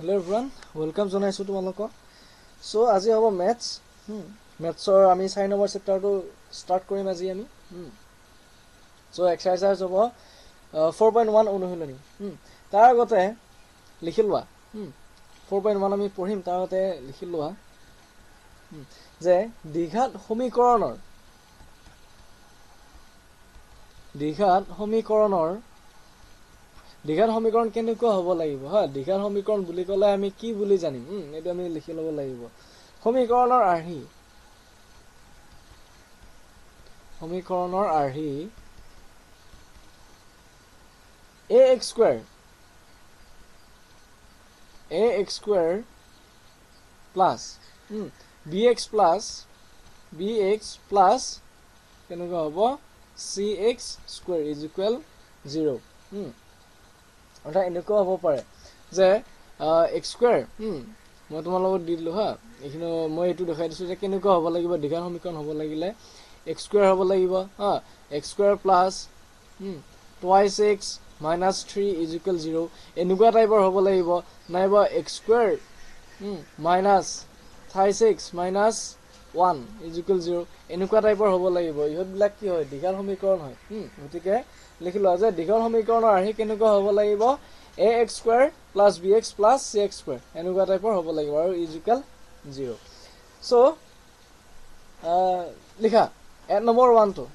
Hello everyone, welcome জনাইছো তোমালোকক so আজি হ'ব ম্যাথছ ম্যাথছৰ আমি 6 নম্বৰ চেপ্টাৰটো ষ্টাৰ্ট কৰিম আজি আমি সো এক্সাৰসাইজ হ'ব 4.1 অনুশীলনী তাৰ আগতে লিখি লোৱা 4.1 আমি পঢ়িম তাৰ আগতে লিখি লোৱা যে দ্বিঘাত সমীকৰণ কেনেকুৱা হ'ব লাগিব হা দ্বিঘাত সমীকৰণ বুলি ক'লে আমি কি বুলি জানিম এটো আমি লিখি ল'ব লাগিব সমীকৰণৰ আৰ্হি ax square plus bx plus কেনেকুৱা হ'ব cx square is equal 0 অৰ্থাৎ এনেকুৱা হ'ব পাৰে যে x square মই তোমালোকক দি দিলো হা এখিনি মই এটো দেখাই দিছো যে কেনেকুৱা হ'ব লাগিব দ্বিঘাত সমীকৰণ হ'ব লাগিলে x square হ'ব লাগিব হা x square plus twice x minus 3 is equal 0 এনেকুৱা টাইপৰ হ'ব লাগিব নাইবা x square minus thrice x minus 1 is equal 0 এনেকুৱা টাইপৰ হ'ব লাগিব ইহতবিলাক কি হয় দ্বিঘাত সমীকৰণ হয় গতিকে লিখি লোৱা যে দ্বিঘাত সমীকৰণৰ আৰ্হি কেনেকুৱা হ'ব লাগিব ax square plus bx plus cx square এনেকুৱা টাইপৰ হ'ব লাগিব আৰু is equal 0 সো লিখা এক নম্বৰ 1 টো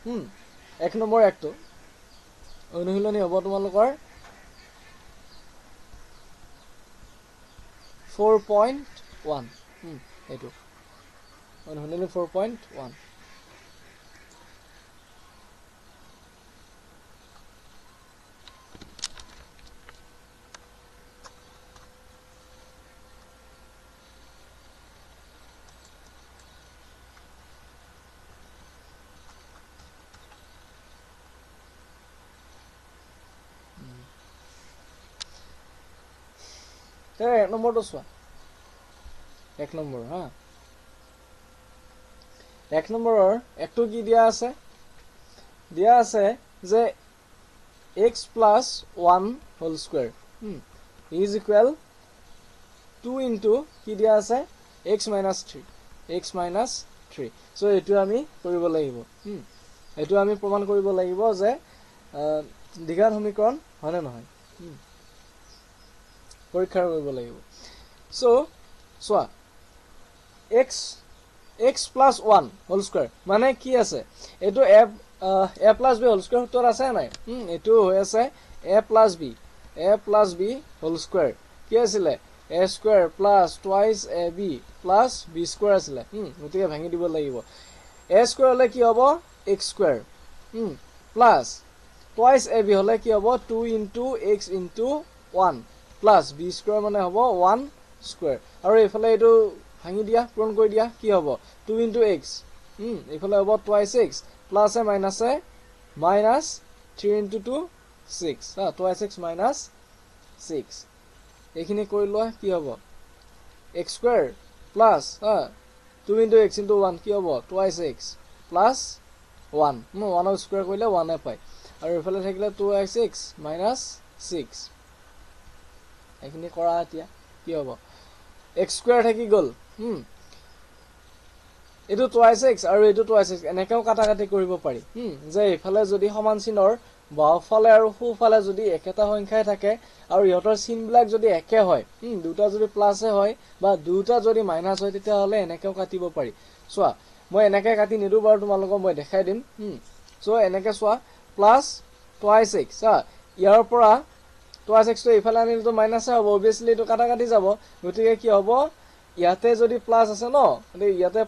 এক নম্বৰ 1 টো অনুশীলনী হ'ব তোমালোকৰ 4.1 এটো অনুশীলনী 4.1 এক নম্বৰটো চোৱা এক নম্বৰ হা এক নম্বৰৰ একটো কি দিয়া আছে যে x plus 1 whole square is equal 2 into কি দিয়া আছে x minus 3 so এটো আমি কৰিব লাগিব এটো আমি প্ৰমাণ কৰিব লাগিব যে দ্বিঘাত সমীকৰণ হয় না নহয় পৰীক্ষা কৰিব লাগিব so সোৱা x plus 1 whole square মানে কি আছে এটো a plus b whole square সূত্ৰত আছে নাই এটো হৈ আছে a plus b whole square কি আছিল a square plus twice ab plus b square আছিল গতিকে ভাঙি দিব লাগিব a square হলে কি হ'ব x square plus twice ab হলে কি হ'ব 2 into x into 1 plus b square মানে হ'ব 1 square আৰু এফালে এটো ভাঙি দিয়া পূৰণ কৰি দিয়া কি হ'ব 2 into x এফালে হ'ব twice x plus a minus a minus 3 into 2 6 twice x minus 6 এখিনি কৰি লোৱা কি হ'ব x square plus 2 into x into 1 কি হ'ব twice x plus 1 1 square কৰিলে 1 এ পায় আৰু এফালে থাকিলে 2x minus 6 এখিনি কৰা এতিয়া কি হ'ব x square থাকি গল এটো twice x আৰু এটো twice x এনেকেও কাটাকাটি কৰিব পাৰি যে এফালে যদি সমান চিনৰ বাওফালে আৰু সোফালে যদি একেটা সংখ্যাই থাকে আৰু ইহতৰ চিনবিলাক যদি একে হয় দুটা যদি প্লাসে হয় বা দুটা যদি মাইনাস হয় তেতিয়া হলে এনেকেও কাটিব পাৰি সোৱা মই এনেকে কাটি নিদু বাৰু তোমালোকক মই দেখাই দিম সো এনেকে সোৱা প্লাস twice x ইয়াৰ পৰা twice x তো ইফালে আনিলে তো মাইনাসে হ'ব obviously তো কাটাকাটি যাব গতিকে কি হ'ব ইয়াতে যদি প্লাস আছে ন ইয়াতে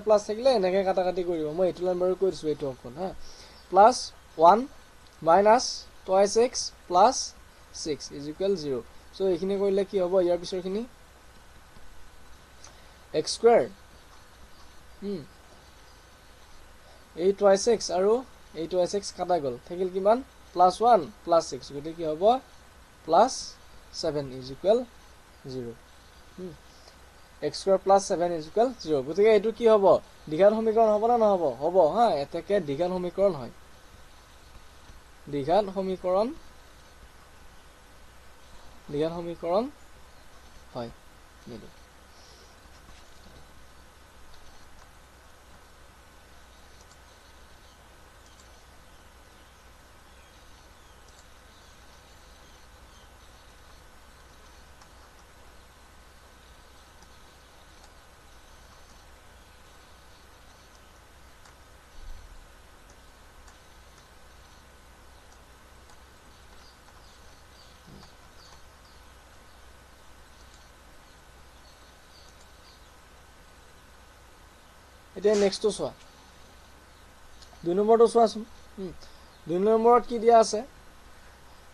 প্লাস থাকিলে এনেকে কাটাকাটি কৰিব মই এটো লাইন বাৰু কৈ দিছো এটো অকন হা plus 1 minus twice x plus 6 is equal 0 so এখিনি কৰিলে কি হ'ব ইয়াৰ পিছৰখিনি x square এই twice x আৰু এই twice x কাটা গল থাকিল কিমান plus 1 plus 6 গতি কি হ'ব plus 7 is equal 0 x square plus 7 is equal 0 গতিকে এটো কি হ'ব দ্বিঘাত সমীকৰণ হ'ব না নহব হ'ব হা এটাকে দ্বিঘাত সমীকৰণ হয় দ্বিঘাত সমীকৰণ হয় নিদো এতিয়া নেক্সটটো চোৱা 2 নম্বৰটো চোৱাচোন 2 নম্বৰত কি দিয়া আছে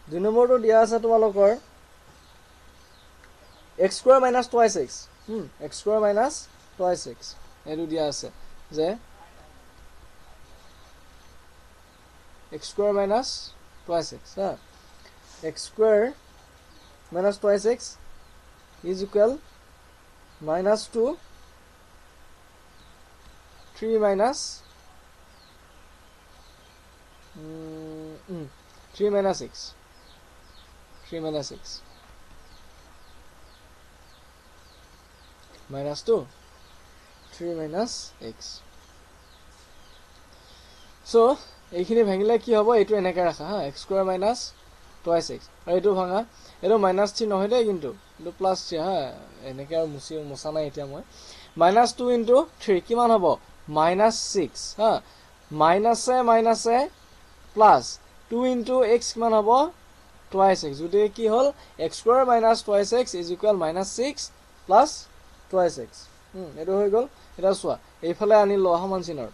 2 নম্বৰটো দিয়া আছে তোমালোকৰ x square minus twice x x square minus twice x এটো দিয়া আছে যে x square minus twice x x square minus twice x is equal minus 2 3 minus 3 minus x 3 minus x minus 2 3 minus x so এইখিনি ভাঙিলে কি হ'ব এটো এনেকৈ ৰাখা x square minus twice x আৰু এটো ভাঙা এটো minus 3 নহয় দে কিন্তু এটো plus 3 এনেকৈ আৰু মুছা নাই এতিয়া মই minus 2 into 3 কিমান হ'ব minus 6 minus a plus 2 into x কিমান হ'ব twice x যদি কি হ'ল x square minus twice x is equal minus 6 plus twice x এটো হৈ গল এটা চোৱা এইফালে আনিলো সমান চিনৰ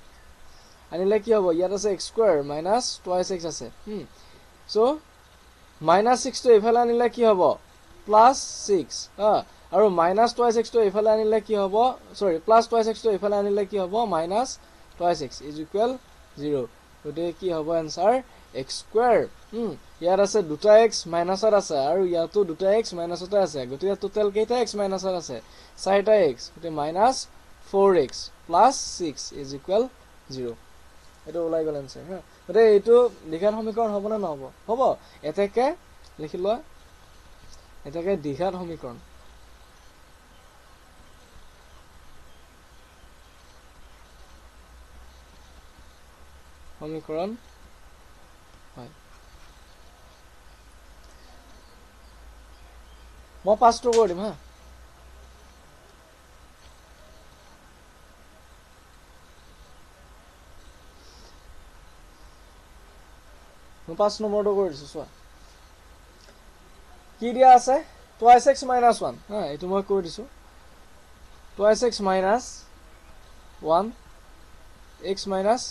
আনিলে কি হ'ব ইয়াত আছে x square minus twice x আছে so minus 6 to এইফালে আনিলে কি হ'ব plus 6 আৰু minus twice x to এইফালে আনিলে কি হ'ব sorry plus twice x to এইফালে আনিলে কি হ'ব minus twice x is equal 0 গতে কি হ'ব आंसर x square ইয়াত আছে দুটা x মাইনাসত আছে আৰু ইয়াতো দুটা x মাইনাসতে আছে গতে টোটাল কেইটা x মাইনাসত আছে চাৰিটা x গতে minus 4x plus 6 is equal 0 এটো ওলাই গল आंसर গতে এটো দ্বিঘাত সমীকৰণ হ'ব না নহব হ'ব এটাকে লিখি লোৱা এটাকে দ্বিঘাত সমীকৰণ সমীকৰণ হয় মই পাঁচটো কৰি দিম মই 5 নম্বৰটো কৰি দিছো চোৱা কি দিয়া আছে twice x minus 1 এটো মই কৰি দিছো twice x minus 1 x minus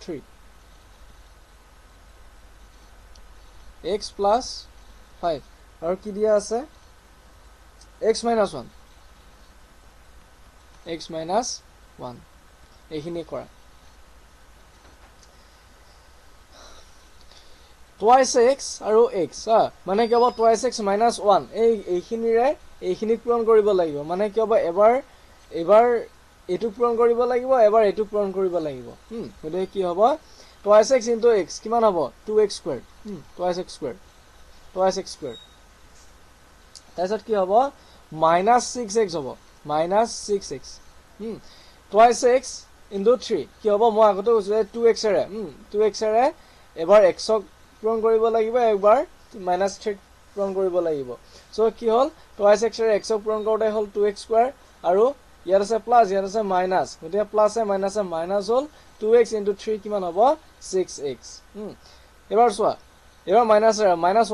3 x plus 5 আৰু কি দিয়া আছে x minus 1 x minus 1 এইখিনি কৰা twice x আৰু x মানে কি হ'ব twice x minus 1 এইখিনি পূৰণ কৰিব লাগিব মানে কি হ'ব এবাৰ এটো পূৰণ কৰিব লাগিব এবাৰ এটো পূৰণ কৰিব লাগিব গতে কি হ'ব twice x into x কিমান হ'ব 2x squared twice x squared তাৰছত কি হ'ব minus 6x হ'ব minus 6x twice x into 3 কি হ'ব মই আগতে কৈছো 2x এৰে 2x এৰে এবাৰ x ক পূৰণ কৰিব লাগিব একবাৰ minus 3 পূৰণ কৰিব লাগিব সো কি হ'ল twice x এৰে x ক পূৰণ কৰোতে হ'ল 2x squared আৰু ইয়াত আছে প্লাস ইয়াত আছে মাইনাস গতে প্লাস এ মাইনাস হ'ল 2x into 3 কিমান হ'ব 6x এবাৰ চোৱা এবাৰ মাইনাস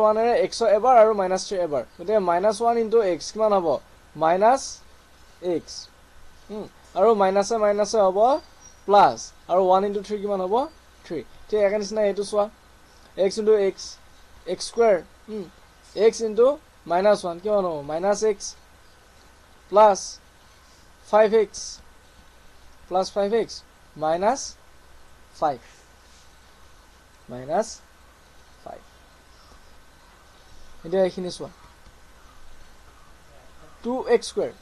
1 এৰে x এবাৰ আৰু minus 3 এবাৰ গতে minus 1 into x কিমান হ'ব minus x আৰু মাইনাস এ হ'ব প্লাস আৰু 1 into 3 কিমান হ'ব 3 ঠিক একে নিচিনা এটো চোৱা x into x square x into minus 1 কিমান হ'ব minus x plus 5x plus 5x minus 5 এতিয়া এইখিনি চোৱা 2x square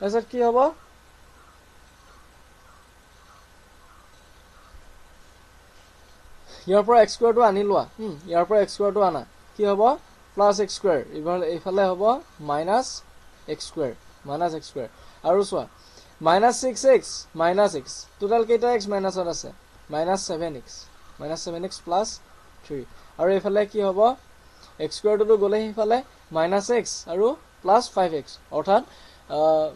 তাৰছত কি হ'ব ইয়াৰ পৰা x square টো আনি লোৱা ইয়াৰ পৰা x square টো আনা কি হ'ব প্লাছ এক্স স্কুৱেৰ এইফালে হ'ব মাইনাছ এক্স স্কুৱেৰ আৰু চোৱা minus 6x minus x total কেইটা এক্স মাইনাছত আছে মাইনাছ 7x প্লাছ 3 আৰু এইফালে কি হ'ব এক্স স্কুৱেৰটোতো গ'লে সেইফালে মাইনাছ এক্স আৰু প্লাছ 5x অৰ্থাৎ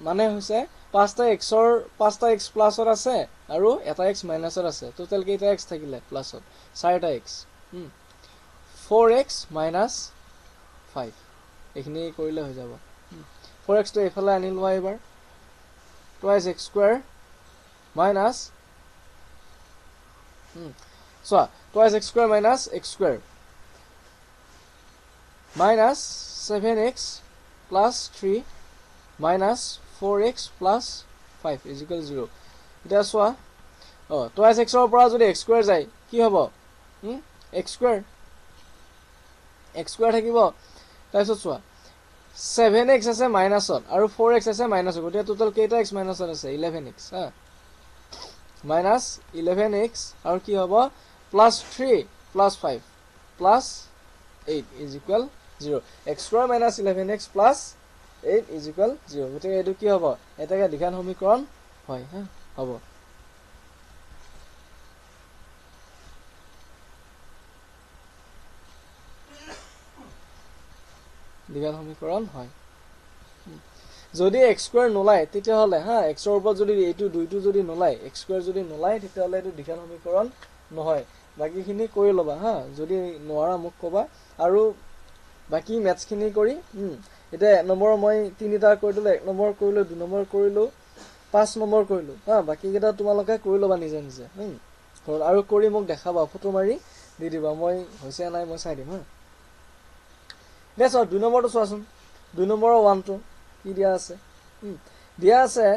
মানে হৈছে পাঁচটা এক্স প্লাছত আছে আৰু এটা এক্স মাইনাছত আছে টোটেল কেইটা এক্স থাকিলে প্লাছত 4টা এক্স 4x মাইনাছ 5 এইখিনি কৰিলে হৈ যাব 4x টো এইফালে আনি লোৱা এবাৰ twice x square minus twice x square minus x square minus 7x plus 3 minus 4x plus 5 is equal to 0 এটা চোৱা twice x ৰ পৰা যদি x square যায় কি হ'ব x square থাকিব তাৰপিছত চোৱা 7x আছে মাইনাছত আৰু 4x আছে মাইনাছত গতিকে টোটাল কেইটা x মাইনাছত আছে 11x হা মাইনাছ 11x আৰু কি হ'ব plus 3 plus 5 plus 8 is equal 0 x square minus 11x plus 8 is equal 0 গতিকে এইটো কি হ'ব এটাকে দ্বিঘাত সমীকৰণ হয় হা হ'ব দ্বিঘাত সমীকৰণ হয় যদি x স্কয়াৰ নোলায় তেতিয়া হলে হা x ৰ ওপৰত যদি এইটো দুইটো যদি নোলায় x স্কয়াৰ যদি নোলায় তেতিয়া হলে এইটো দ্বিঘাত সমীকৰণ নহয় বাকিখিনি কৰি লবা হা যদি নোৱাৰা মোক কবা আৰু বাকি ম্যাথছ খিনি কৰি এটা এক নম্বৰ মই তিনিটা কৰি দিলে এক নম্বৰ কৰিলো দুই নম্বৰ কৰিলো পাঁচ নম্বৰ কৰিলো হা বাকি কেইটা তোমালোকে কৰি লবা নিজে নিজে আৰু কৰি মোক দেখাবা ফটো মাৰি দি দিবা মই হৈছে নাই মই চাই দিম হা দেছ দুই নম্বৰটো চোৱাচোন দুই নম্বৰৰ 1 টো কি দিয়া আছে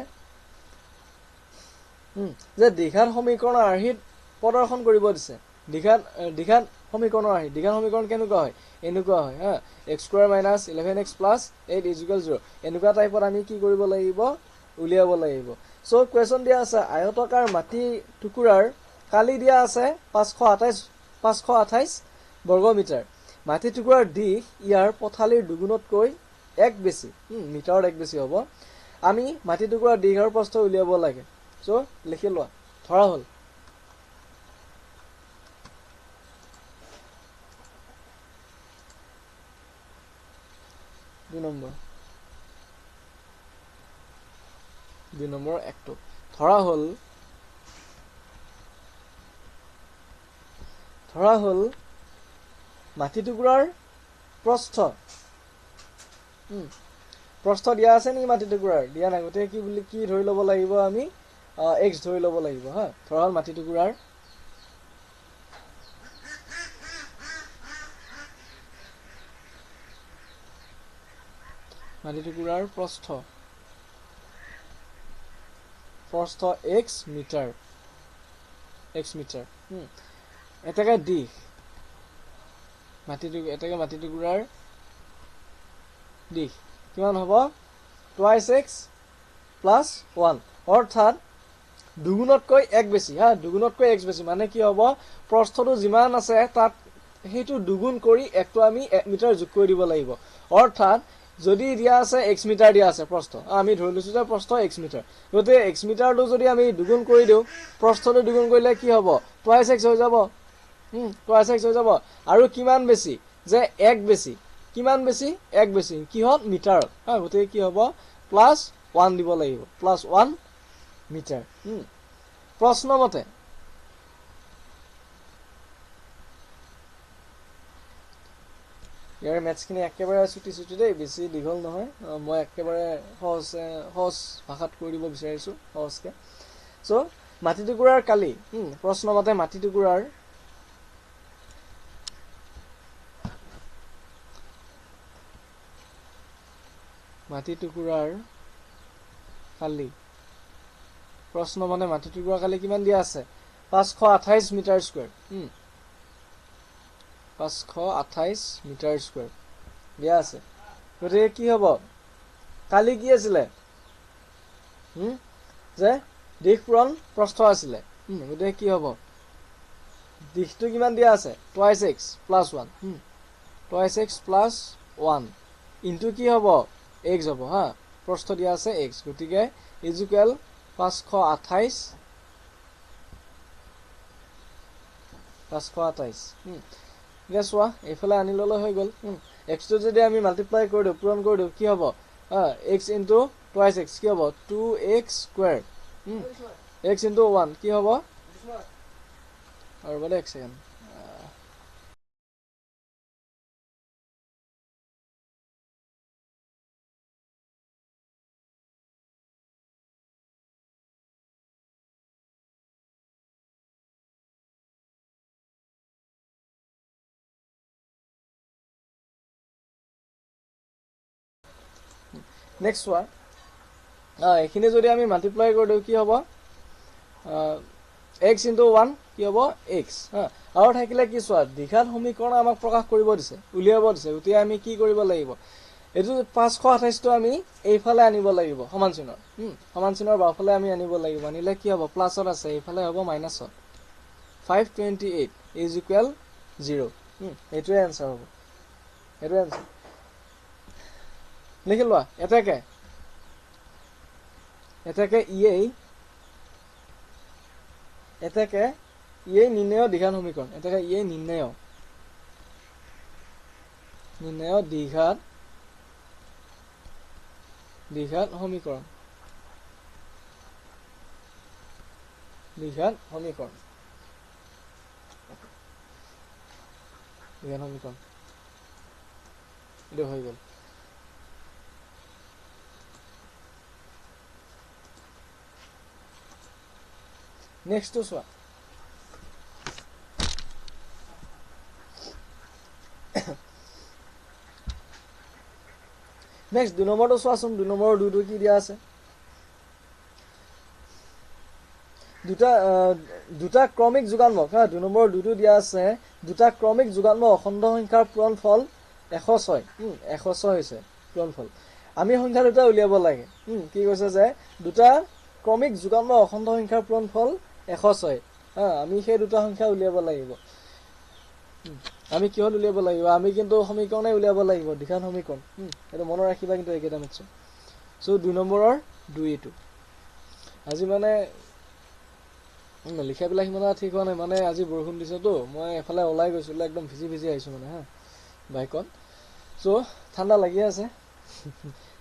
যে দ্বিঘাত সমীকৰণৰ আৰ্হিত প্ৰদৰ্শন কৰিব দিছে দ্বিঘাত সমীকৰণৰ আৰ্হিত দ্বিঘাত সমীকৰণ কেনেকুৱা হয় এনেকুৱা হয় হা x square minus 11x plus 8 is equal 0 এনেকুৱা টাইপত আমি কি কৰিব লাগিব উলিয়াব লাগিব সো কোৱেশ্চন দিয়া আছে আয়তাকাৰ মাটি টুকুৰাৰ কালি দিয়া আছে 528 বৰ্গ মিটাৰ মাটি টুকুৰাৰ দিশ ইয়াৰ পথালিৰ দুগুণতকৈ এক বেছি মিটাৰত এক বেছি হ'ব আমি মাটি টুকুৰাৰ দিশ আৰু প্ৰস্থ উলিয়াব লাগে সো লিখি লোৱা ধৰা হল দুই নম্বৰ একটো ধৰা হল মাটি টুকুৰাৰ প্ৰস্থ দিয়া আছে নেকি মাটি টুকুৰাৰ দিয়া নাই গতে কি বুলি কি ধৰি লব লাগিব আমি x ধৰি লব লাগিব হা ধৰা হল মাটি টুকুৰাৰ প্ৰস্থ x মিটাৰ এটাকে দিশ মাটি টুকুৰাৰ দিশ কিমান হ'ব twice x plus 1 অৰ্থাৎ দুগুণতকৈ এক বেছি হা দুগুণতকৈ x বেছি মানে কি হ'ব প্ৰস্থটো যিমান আছে তাত হেতু দুগুণ কৰি একটো আমি 1 মিটাৰ যোগ কৰি দিব লাগিব অৰ্থাৎ যদি দিয়া আছে x মিটাৰ দিয়া আছে প্ৰস্থ আমি ধৰি লৈছো যে প্ৰস্থ x মিটাৰ গতে x মিটাৰটো যদি আমি দুগুণ কৰি দিও প্ৰস্থটো দুগুণ কৰিলে কি হ'ব twice x হৈ যাব আৰু কিমান বেছি যে এক বেছি কিমান বেছি এক বেছি কিহত মিটাৰত হা গতে কি হ'ব +1 দিব লাগিব +1 মিটাৰ প্ৰশ্ন মতে ইয়াৰ ম্যাথছ খিনি একেবাৰে ছুটি দেই বেছি দীঘল নহয় মই একেবাৰে সহজ ভাষাত কৰি দিব বিচাৰিছো সহজকে সো মাটি টুকুৰাৰ কালি প্ৰশ্ন মতে মাটি টুকুৰাৰ কালি প্ৰশ্ন মানে মাটি টুকুৰাৰ কালি কিমান দিয়া আছে 528 মিটাৰ স্কয়াৰ 528 মিটাৰ স্কয়াৰ দিয়া আছে গতিকে কি হ'ব কালি কি আছিলে যে দিশ পূৰণ প্ৰস্থ আছিলে গতিকে কি হ'ব দিশটো কিমান দিয়া আছে twice x plus 1 twice x plus 1 into কি হ'ব x হ'ব হা প্ৰস্থ দিয়া আছে x গতিকে ইজ ইকুৱেল 528 এতিয়া চোৱা এইফালে আনি ল'লে হৈ গ'ল এক্সটো যদি আমি মাল্টিপ্লাই কৰি দিওঁ পূৰণ কৰি দিওঁ কি হ'ব এক্স ইনটু টুৱাইছ এক্স কি হ'ব 2x স্কুৱেৰ এক্স ইনটু 1 কি হ'ব আৰু বোলে এক ছেকেণ্ড নেক্সট চোৱা এইখিনি যদি আমি মাল্টিপ্লাই কৰি দিওঁ কি হ'ব x ইনটু 1 কি হ'ব x আৰু থাকিলে কি চোৱা দ্বিঘাত সমীকৰণ আমাক প্ৰকাশ কৰিব দিছে উলিয়াব দিছে গতিকে আমি কি কৰিব লাগিব এইটো 528টো আমি এইফালে আনিব লাগিব সমান চিনৰ বাওঁফালে আমি আনিব লাগিব আনিলে কি হ'ব প্লাছত আছে এইফালে হ'ব মাইনাছত 528 ইজ ইকুৱেল 0 এইটোৱে এনসাৰ হ'ব এইটোৱে এনসাৰ লিখি লোৱা এটাকে ইয়ে নিৰ্ণয় দ্বিঘাত সমীকৰণ এটাকে ইয়ে নিৰ্ণয় দ্বিঘাত সমীকৰণ এইটো হৈ গ'ল নেক্সট চোৱা নেক্সট 2 নম্বৰটো চোৱাচোন 2 নম্বৰৰ 2টো কি দিয়া আছে দুটা ক্ৰমিক যোগাত্মক 2 নম্বৰৰ 2টো দিয়া আছে দুটা ক্ৰমিক যোগাত্মক অখণ্ড সংখ্যাৰ পূৰণফল 106 হৈছে পূৰণফল আমি সংখ্যা দুটা উলিয়াব লাগে কি কৈছে যে দুটা ক্ৰমিক যোগাত্মক অখণ্ড সংখ্যাৰ পূৰণফল 106 আমি সেই দুটা সংখ্যা উলিয়াব লাগিব আমি কিহত উলিয়াব লাগিব আমি কিন্তু সমীকৰণে উলিয়াব লাগিব দ্বিঘাত সমীকৰণ এটা মনত ৰাখিবা কিন্তু এইকেইটা মেথছ সো 2 নম্বৰৰ 2 এটো আজি মানে লিখা বিলাক ইমান ঠিক হোৱা নাই মানে আজি বৰষুণ দিছে তো মই এফালে ওলাই গৈছিল একদম ভিজি আহিছো মানে বাইকত সো ঠাণ্ডা লাগি আছে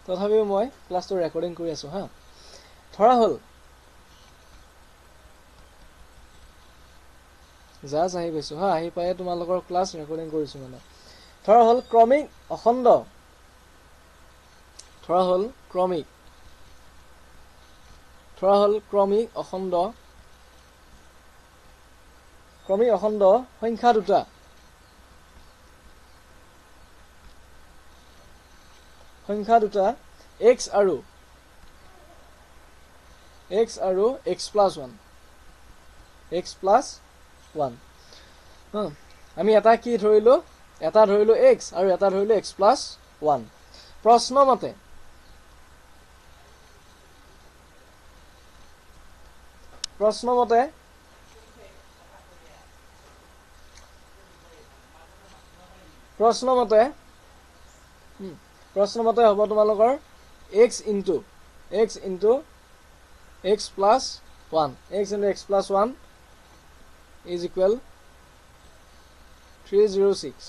তথাপিও মই ক্লাছটো ৰেকৰ্ডিং কৰি আছো ধৰা হল জাজ আহি পাইছো আহি পায়ে তোমালোকৰ ক্লাছ ৰেকৰ্ডিং কৰিছো মানে ধৰা হল ক্ৰমিক অখণ্ড সংখ্যা দুটা x আৰু x plus 1 আমি এটা কি ধৰিলো x আৰু এটা ধৰিলো x plus 1 প্ৰশ্ন মতে হ'ব তোমালোকৰ x into x plus 1 is equal 306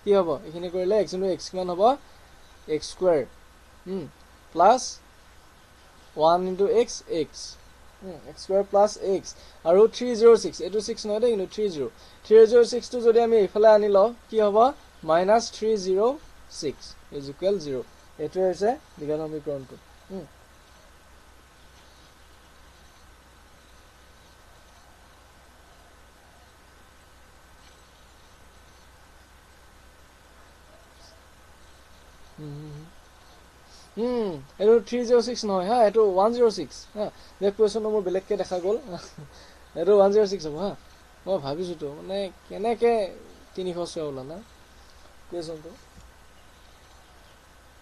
কি হ'ব এখিনি কৰিলে x into x কিমান হ'ব x square plus 1 into x x square plus x আৰু 306 এটো 6 নহয় দে কিন্তু 306 টো যদি আমি ইফালে আনি লও কি হ'ব -306 is equal 0 এটো হৈছে দ্বিঘাত সমীকৰণটো এটো 306 নহয় এটো 106 যে কোৱেশ্চন নম্বৰ বেলেগকে দেখা গ'ল এটো 106 হ'ব মই ভাবিছো তো মানে কেনেকে 306 ওলা না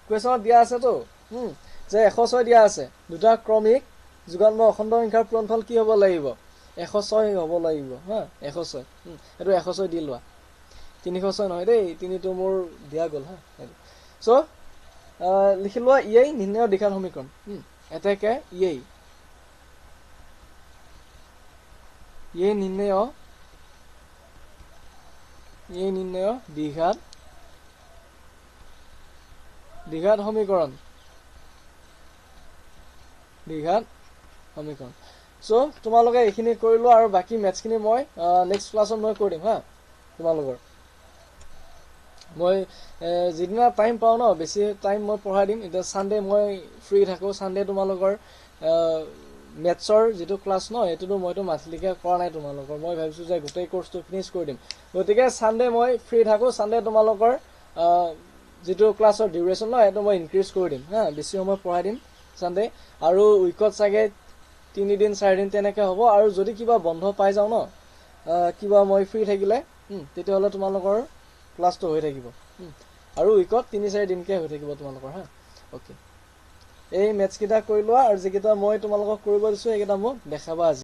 কুৱেশ্যনত দিয়া আছে তো যে 106 দিয়া আছে দুটা ক্ৰমিক যোগাত্মক অখণ্ড সংখ্যাৰ পূৰণফল কি হ'ব লাগিব 106 হ'ব লাগিব 106 এটো 106 দি লোৱা 306 নহয় দেই 3 টো মোৰ দিয়া গ'ল হা সো লিখি লোৱা ইয়ে নিৰ্ণয় দিশাৰ সমীকৰণ এটাকে ইয়ে নিৰ্ণয় দিঘাত সমীকৰণ সো তোমালোকে এইখিনি কৰি লোৱা আৰু বাকি মেথছখিনি মই নেক্সট ক্লাছত মই কৰি দিম হা তোমালোকৰ মই যিদিনা টাইম পাওঁ ন বেছি টাইম মই পঢ়াই দিম এটা সানডে মই ফ্ৰী থাকো সানডে তোমালোকৰ মেথছৰ যেটো ক্লাছ ন এটোটো মইতো মাথলিকে কৰা নাই তোমালোকৰ মই ভাবিছো যে গোটেই কোৰ্সটো ফিনিশ কৰি দিম গতিকে সানডে মই ফ্ৰী থাকো সানডে তোমালোকৰ যেটো ক্লাছৰ ডিউৰেচন ন এটো মই ইনক্ৰিজ কৰি দিম হা বেছি সময় পঢ়াই দিম সানডে আৰু উইকত চাগে 3 দিন 4 দিন তেনেকে হ'ব আৰু যদি কিবা বন্ধ পাই যাও ন কিবা মই ফ্ৰী থাকিলে তেতিয়া হলে তোমালোকৰ ক্লাছটো হৈ থাকিব আৰু উইকত 3-4 দিনকে হৈ থাকিব তোমালোকৰ হা ওকে এই মেথছ কিটা কৰি লোৱা আৰু যেকিটা মই তোমালোকক কৰিব দিছো এইকিটা মোক দেখাবা আজি